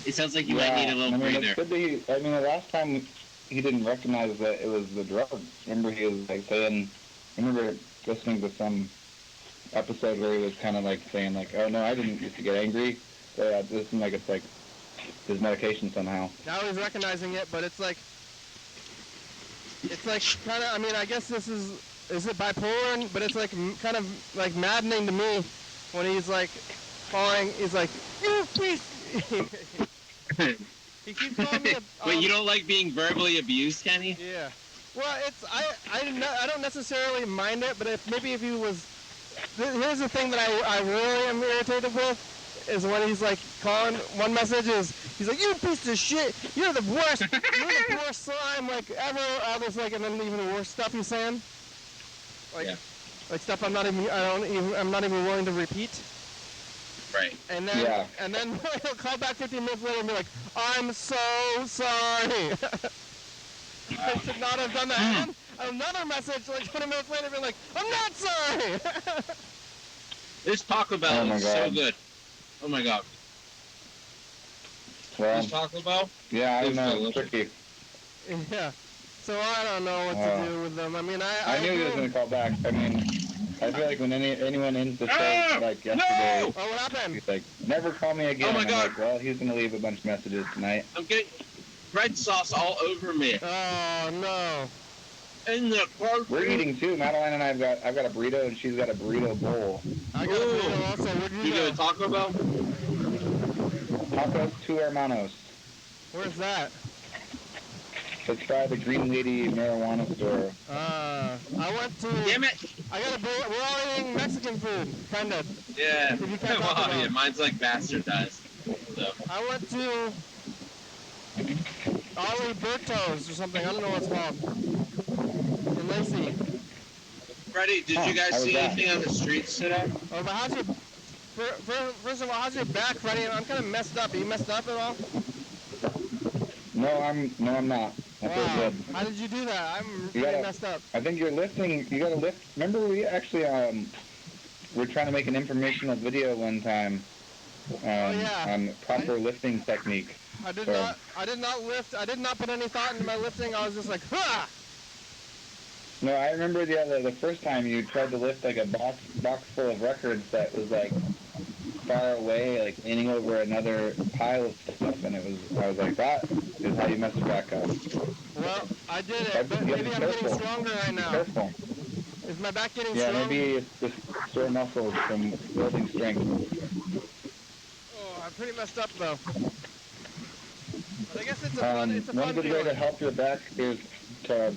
It sounds like you might need a little breather. It's good that the last time he didn't recognize that it was the drugs. Remember he was like saying, I remember listening to some episode where he was kind of like saying like, oh no, I didn't used to get angry. But this seems like it's like his medication somehow. Now he's recognizing it, but it's like kind of, I mean, I guess is it bipolar? But it's like kind of like maddening to me when he's like he's like, you piece. He keeps calling me Wait, you don't like being verbally abused, Kenny? Yeah. Well, it's I don't necessarily mind it, but if he was, here's the thing that I really am irritated with is when he's like calling one message is he's like, you piece of shit, you're the worst, you're the worst slime like ever, all this like, and then even worse stuff he's saying, like Yeah. like stuff I'm not even willing to repeat. Right. And then he'll call back 15 minutes later and be like, I'm so sorry. I should not have done that. And then another message like 20 minutes later be like, I'm not sorry. This Taco Bell is so good. Oh my god. Well, This Taco Bell? yeah, I It's know, it's delicious. tricky. Yeah. So I don't know what to do with them. I mean, I knew he was going to call back. I mean, I feel like when anyone ends the show, like yesterday, Oh, what happened? he's like, never call me again. Oh my I'm God. like, well, he's going to leave a bunch of messages tonight. I'm getting red sauce all over me. Oh no. In the car. We're eating too. Madeline and I've got a burrito and she's got a burrito bowl. I got a burrito also. Where'd You you go go? to Taco Bell? Tacos 2 hermanos. Where's that? Let's try the Green Lady marijuana store. I went to. Damn it! I got a burrito. We're all eating Mexican food, kind of. Yeah. If you can't talk Well, about yeah, it. mine's like bastardized. So. I went to Aliberto's or something. I don't know what it's called. In Lacey. Freddie, did you guys how was see that? anything on the streets today? Oh, but how's your? First of all, how's your back, Freddie? I'm kind of messed up. Are you messed up at all? No, I'm not. I feel Wow. good. How did you do that? I'm You really gotta- messed up. I think you're lifting. You gotta lift. Remember, we actually we're trying to make an informational video one time yeah. on proper lifting technique. I did So- not lift. I did not put any thought into my lifting. I was just like, ha! No, I remember the first time you tried to lift like a box full of records that was like far away, like leaning over another pile of stuff, and I was like, that is how you mess it back up. Well, I did it, But but you gotta maybe be I'm getting careful. stronger right Be now. careful. Is my back getting Yeah, strong? maybe it's just sore muscles from building strength. Oh, I'm pretty messed up though. But I guess it's a fun. It's a One fun good way to feeling. help your back is to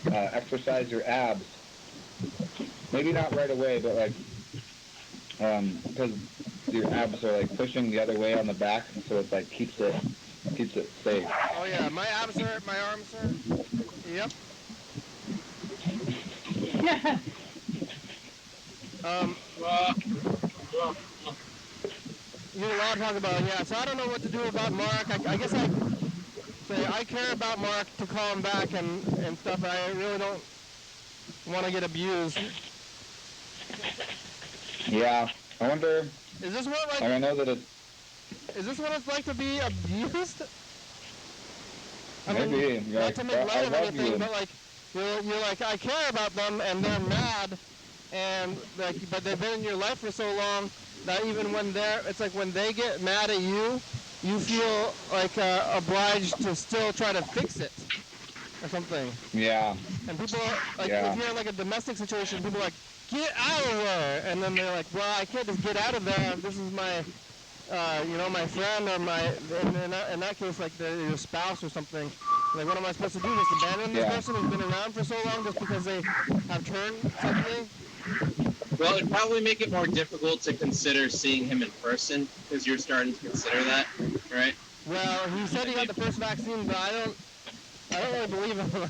exercise your abs. Maybe not right away, but like because your abs are like pushing the other way on the back, so it like keeps it safe. Oh yeah, my abs hurt, my arms hurt. Yep. You know, a lot of talk about, yeah, so I don't know what to do about Mark. I guess I care about Mark to call him back and stuff. I really don't want to get abused. Yeah, I wonder. Is this what I know that it's is this what it's like to be abused? I maybe. mean, Yeah, not to make I light of love anything, you. but like you're like, I care about them and they're mad, and like, but they've been in your life for so long that even when it's like when they get mad at you, you feel like obliged to still try to fix it or something. Yeah. And people like Yeah. if you're in like a domestic situation, people are like, get out of there, and then they're like, well, I can't just get out of there. This is my my friend or my, in that case, like your spouse or something. Like, what am I supposed to do? Just abandon this Yeah. person who's been around for so long just because they have turned suddenly? Well, it'd probably make it more difficult to consider seeing him in person, because you're starting to consider that, right? Well, he said he got the first vaccine, but I don't really believe him.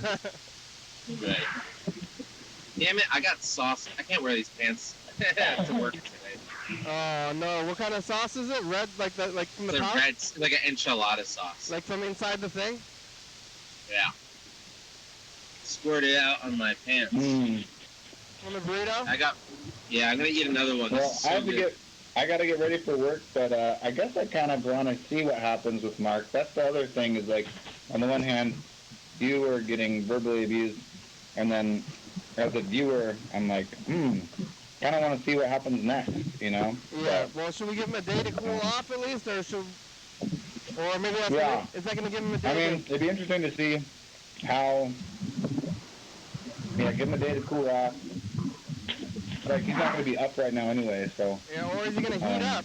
Right. Damn it, I got sauce. I can't wear these pants to work today. Oh no! What kind of sauce is it? Red, like from the It's a top, red, like an enchilada sauce. like from inside the thing. Yeah. Squirt it out on my pants. Mm. From the burrito. I'm gonna eat another one. Well, This is so good. I got to get ready for work, but I guess I kind of want to see what happens with Mark. That's the other thing is like, on the one hand, you were getting verbally abused, and then as a viewer, I'm like, kind of want to see what happens next, you know? Yeah. Well, should we give him a day to cool off at least, or maybe that's Yeah. is that gonna give him a I day? mean, it'd be interesting to see how, give him a day to cool off. Like, he's not going to be up right now anyway, so. Yeah, or is he gonna heat up?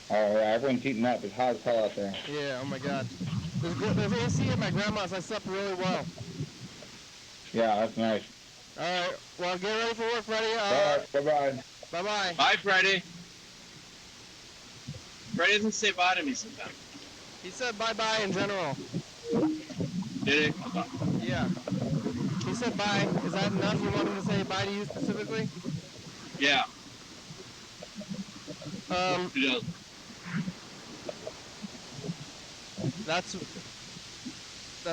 Oh, yeah, everyone's heating up. It's hot as hell out there. Yeah. Oh my God. There's AC at my grandma's. I slept really well. Yeah, that's nice. All right. Well, get ready for work, Freddie. Alright, bye-bye. Bye-bye. Bye, Freddie. Freddie doesn't say bye to me sometimes. He said bye-bye in general. Did he? Yeah. He said bye. Is that enough? You want him to say bye to you specifically? Yeah. He does. That's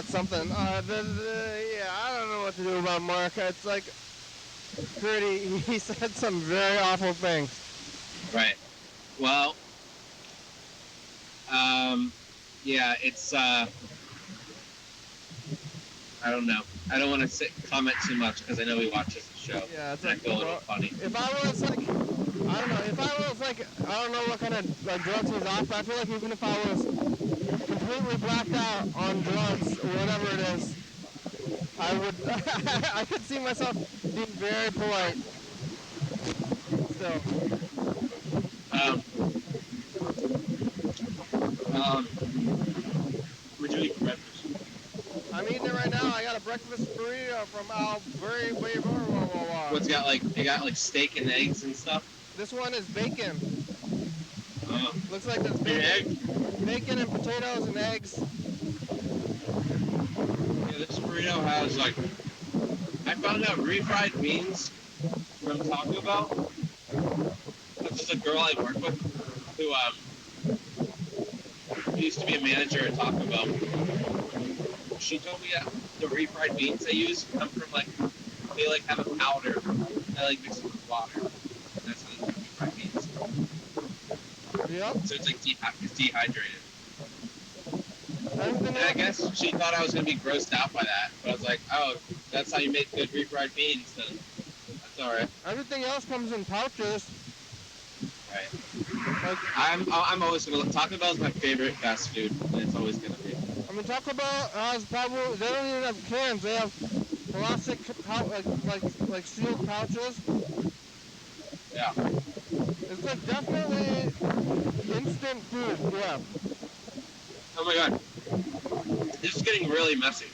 something. Yeah, I don't know what to do about Mark. It's like he said some very awful things. Right. Well, yeah, it's, I don't know. I don't want to comment too much because I know he watches the show. Yeah, it's and like, I feel a little funny. If I was like, I don't know, if I was like, I don't know what kind of like drugs he's off, but I feel like even if I was completely blacked out on drugs or whatever it is, I would, I could see myself being very polite. Still. What'd you eat for breakfast? I'm eating it right now. I got a breakfast burrito from What's got like, they got like steak and eggs and stuff? This one is bacon. Oh. Looks like there's Egg? bacon and potatoes and eggs. Yeah, this burrito has like, I found out refried beans from Taco Bell. This is a girl I work with who used to be a manager at Taco Bell. She told me that the refried beans they use come from like, they like have a powder that like mixes with water. That's how they do refried beans. Yep. So it's like it's dehydrated. Everything And I guess she thought I was going to be grossed out by that. But I was like, oh, that's how you make good refried beans, then that's alright. Everything else comes in pouches. Right. Like, I'm always going to, Taco Bell's my favorite fast food, and it's always going to be. I mean, Taco Bell has probably, they don't even have cans. They have plastic, like sealed pouches. Yeah. It's like definitely instant food, yeah. Oh my god. This is getting really messy.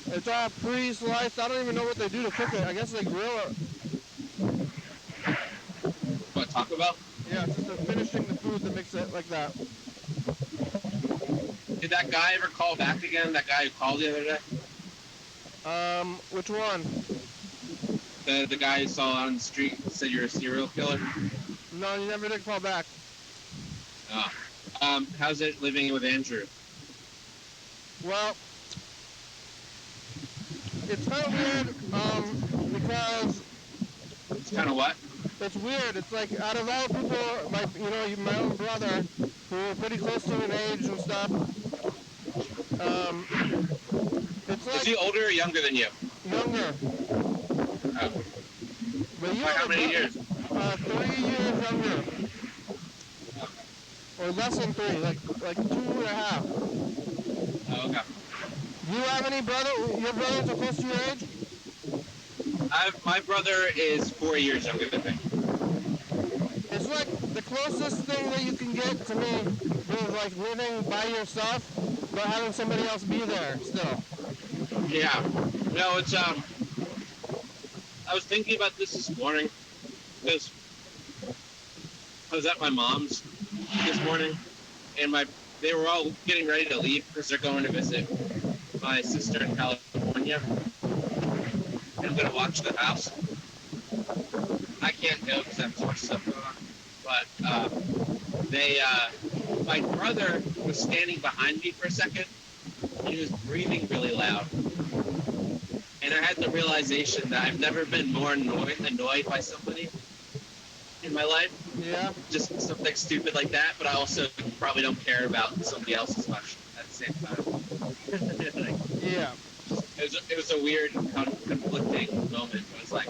It's all pre-sliced. I don't even know what they do to cook it. I guess they grill it. What, Taco Bell? Yeah, it's just finishing the food that makes it like that. Did that guy ever call back again? That guy who called the other day? Which one? The guy you saw on the street said you're a serial killer? No, you never did call back. Oh. How's it living with Andrew? Well, it's kind of weird, because... It's kind of what? It's weird. It's like, out of all people, like, you know, my own brother, who are pretty close to in age and stuff, it's like... Is he older or younger than you? Younger. Oh. But you By how many years? 3 years younger. Or less than 3, like 2.5. Oh, okay. Do you have any your brothers are close to your age? My brother is 4 years younger than me. It's like the closest thing that you can get to me is like living by yourself, but having somebody else be there still. Yeah. No, it's, I was thinking about this morning, because I was at my mom's this morning, and they were all getting ready to leave because they're going to visit my sister in California. And I'm going to watch the house. I can't go because I have too much stuff going on. But my brother was standing behind me for a second. He was breathing really loud. And I had the realization that I've never been more annoyed by somebody in my life. Yeah. Just something stupid like that, but I also probably don't care about somebody else as much at the same time. Yeah. It was a weird, conflicting moment. I was like,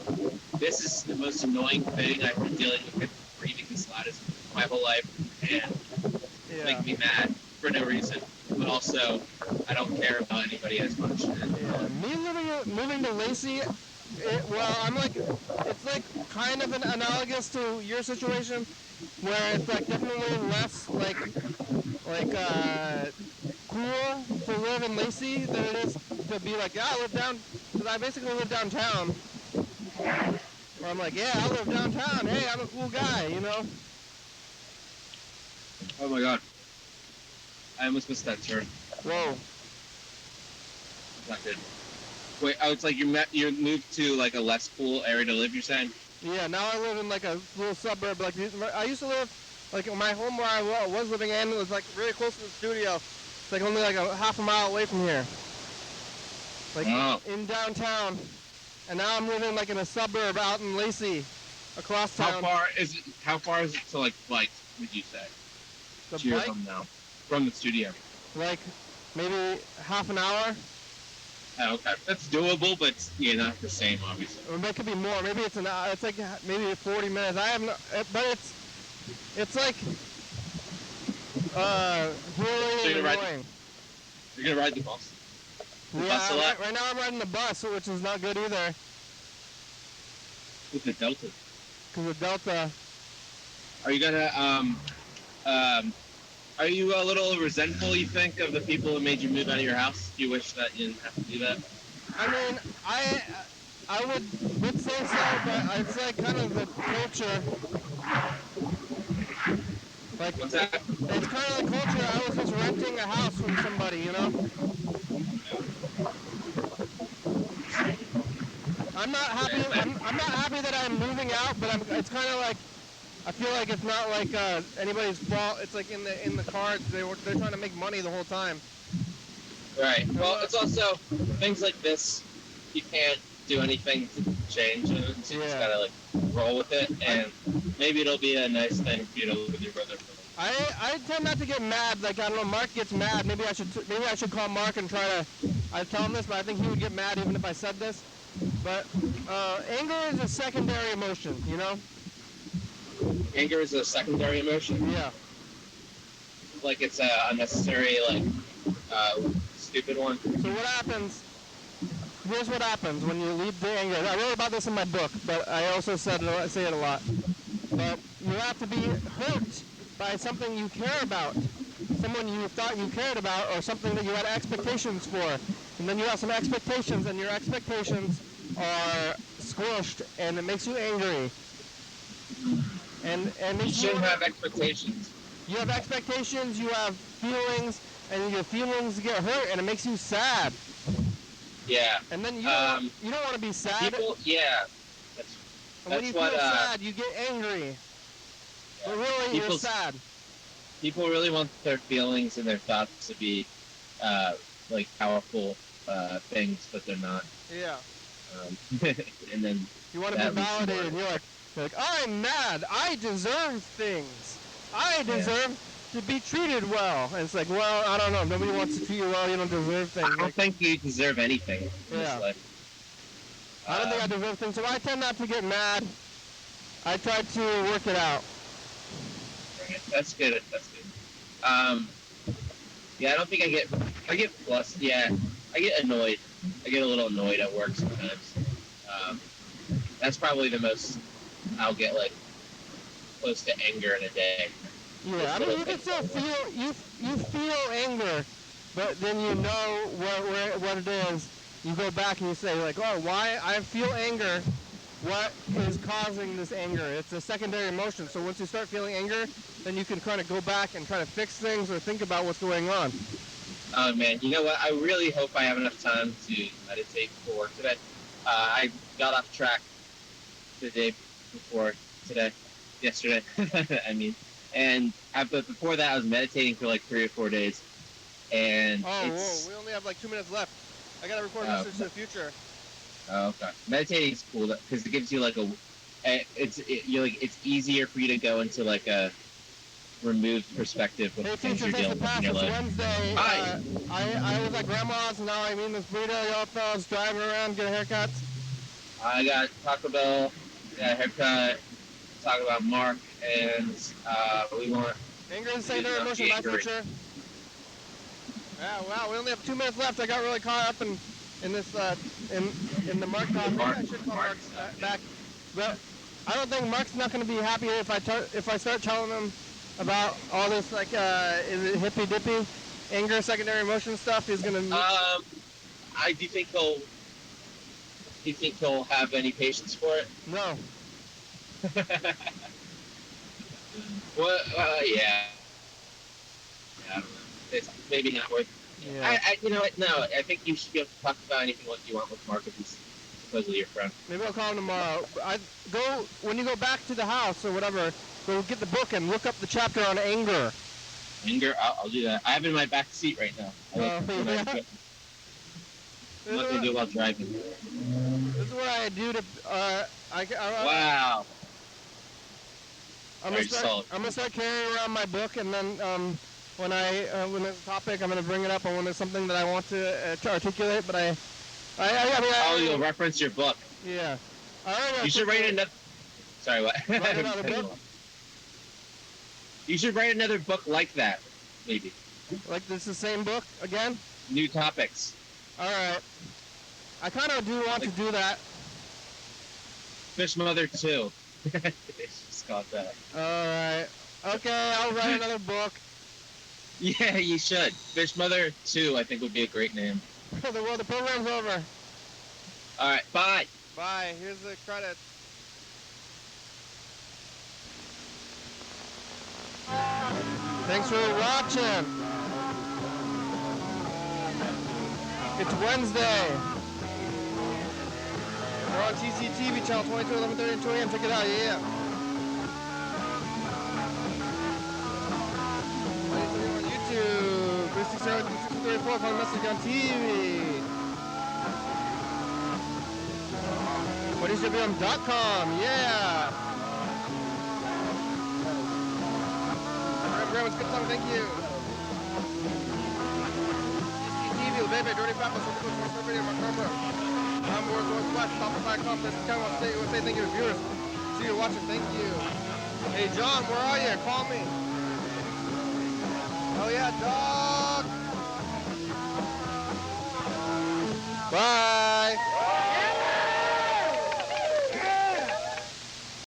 this is the most annoying thing I've been dealing with him breathing this loud my whole life, and make me mad for no reason. But also, I don't care about anybody as much. Yeah. Me moving to Lacey Well, I'm like, it's like kind of an analogous to your situation, where it's like definitely less cool to live in Lacey than it is to be like, yeah, I live down, because I basically live downtown. Where I'm like, yeah, I live downtown. Hey, I'm a cool guy, you know? Oh my god. I almost missed that turn. Whoa. Not good. Wait, oh, it's like you moved to like a less cool area to live, you're saying? Yeah, now I live in like a little suburb. Like I used to live, like my home where I was living in was like really close to the studio. It's like only like a half a mile away from here. Like in downtown. And now I'm living like in a suburb out in Lacey, across town. How far is it to like Blight, would you say? The to your bike? home now. From the studio. Like maybe half an hour. Oh, okay. That's doable, but yeah, not the same, obviously. Or it could be more. Maybe it's an hour. It's like maybe 40 minutes. I have no, but it's like really annoying. You're gonna ride the bus? Yeah, right now I'm riding the bus, which is not good either. With the Delta. Because of Delta. Are you gonna are you a little resentful, you think, of the people who made you move out of your house? Do you wish that you didn't have to do that? I mean, I would say so, but it's like kind of the culture. Like, what's that? It's kind of the culture. I was just renting a house from somebody, you know? I'm not happy. I'm not happy that I'm moving out, but it's kind of like I feel like it's not like anybody's fault. It's like in the cards. They're trying to make money the whole time. Right. Well, it's also things like this. You can't do anything to change it. So you just gotta like roll with it, and maybe it'll be a nice thing for you to live with your brother. I tend not to get mad. Like I don't know, Mark gets mad. Maybe I should call Mark and try to. I tell him this, but I think he would get mad even if I said this. But anger is a secondary emotion, you know? Anger is a secondary emotion? Yeah. Like it's a unnecessary, like, stupid one? So what happens, here's what happens when you leave the anger. I wrote about this in my book, but I also say it a lot. But you have to be hurt by something you care about. Someone you thought you cared about, or something that you had expectations for. And then you have some expectations, and your expectations are squished, and it makes you angry. And you shouldn't have expectations. You have expectations, you have feelings, and your feelings get hurt, and it makes you sad. Yeah. And then you don't want to be sad. People, yeah. And when you feel sad, you get angry. Yeah. But really, you're sad. People really want their feelings and their thoughts to be like powerful things, but they're not. Yeah. And then you want to be validated. You're like, I'm mad. I deserve things. I deserve to be treated well. And it's like, well, I don't know. Nobody wants to treat you well. You don't deserve things. I don't think you deserve anything in this life. I don't think I deserve things. So I tend not to get mad. I try to work it out. Right. That's good. That's good. Yeah, I don't think I get flustered. Yeah, I get annoyed. I get a little annoyed at work sometimes. That's probably the most I'll get, like, close to anger in a day. Yeah, I mean, you can still feel, you feel anger, but then you know what it is. You go back and you say, like, oh, why I feel anger, what is causing this anger? It's a secondary emotion, so once you start feeling anger, then you can kind of go back and try to fix things or think about what's going on. Oh, man, you know what? I really hope I have enough time to meditate for work today. I got off track the day before yesterday, I mean. But before that, I was meditating for like 3 or 4 days. And whoa, we only have like 2 minutes left. I gotta record message to the future. Oh, okay. Meditating is cool because it gives you like it's easier for you to go into like a removed perspective with the things you're dealing with in your life. Wednesday, Hi. I was at grandma's and now I'm eating this burrito. Y'all fellas driving around getting haircuts. I got Taco Bell, got a haircut, talk about Mark, and we want... Anger and secondary emotion, my future. Yeah, wow, we only have 2 minutes left. I got really caught up in this, in the Mark talk. Maybe I should call Mark back. But I don't think Mark's not going to be happy if I start telling him about all this, like, is it hippy dippy, anger, secondary emotion stuff. He's going to. Do you think he'll have any patience for it? No. Well, yeah. I don't know. It's maybe not worth. Yeah. You know what? No, I think you should be able to talk about anything what you want with Mark if he's supposedly your friend. Maybe I'll call him tomorrow. When you go back to the house or whatever, go get the book and look up the chapter on anger. Anger? I'll do that. I have it in my back seat right now. Yeah. I'm not gonna do it while driving. This is what I do to. Wow. I'm gonna start carrying around my book, and then when there's a topic, I'm gonna bring it up, or when there's something that I want to articulate. But you'll reference your book. Yeah. You should write another. Sorry, what? Write another book. You should write another book like that, maybe. Like this, the same book again? New topics. All right. I kind of do want to do that. Fish Mother 2. Just got that. Alright. Okay, I'll write another book. Yeah, you should. Fish Mother 2, I think, would be a great name. The program's over. Alright, bye. Bye. Here's the credits. Thanks for watching. It's Wednesday. We're on TCTV channel 22, 11:30 and 2 a.m. Check it out, yeah. On YouTube, 360-634, call message on TV. YDHWM.com, yeah. Graham, it's a good time, thank you. TCTV, baby, Dirty Papa, so good for video, my camera. I'm Wars Northwest, top.com, Thurston County, want to say thank you to viewers. See you watching, thank you. Hey, John, where are you? Call me. Oh, yeah, dog. Bye.